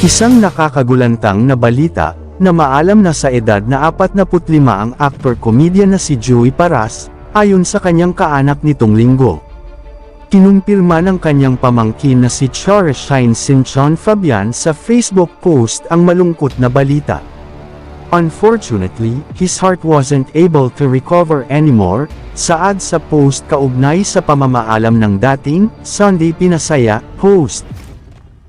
Isang nakakagulantang na balita, na maalam na sa edad na 45 ang actor-comedian na si Joey Paras, ayon sa kanyang kaanak nitong linggo. Kinumpirma ng kanyang pamangkin na si Charshine Sinchon Fabian sa Facebook post ang malungkot na balita. Unfortunately, his heart wasn't able to recover anymore, saad sa post kaugnay sa pamamaalam ng dating Sunday Pinasaya host.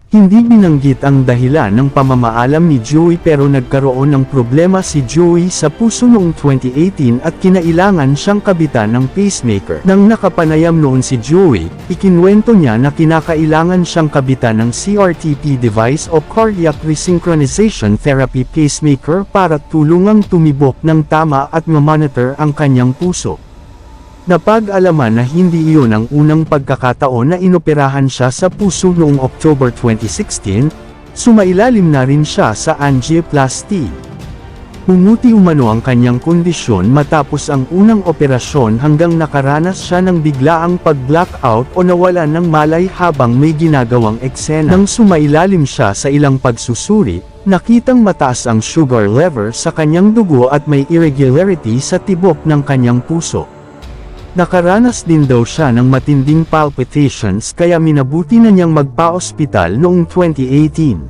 Hindi binanggit ang dahilan ng pamamaalam ni Joey pero nagkaroon ng problema si Joey sa puso noong 2018 at kinailangan siyang kabitan ng pacemaker. Nang nakapanayam noon si Joey, ikinwento niya na kinakailangan siyang kabitan ng CRTP device o Cardiac Resynchronization Therapy pacemaker para tulungang tumibok ng tama at mamonitor ang kanyang puso. Napag-alaman na hindi iyon ang unang pagkakataon na inoperahan siya sa puso noong October 2016, sumailalim na rin siya sa angioplasty. Humuti umano ang kanyang kondisyon matapos ang unang operasyon hanggang nakaranas siya ng biglaang pag-blackout o nawalan ng malay habang may ginagawang eksena. Nang sumailalim siya sa ilang pagsusuri, nakitang mataas ang sugar level sa kanyang dugo at may irregularity sa tibok ng kanyang puso. Nakaranas din daw siya ng matinding palpitations kaya minabuti na niyang magpa-ospital noong 2018.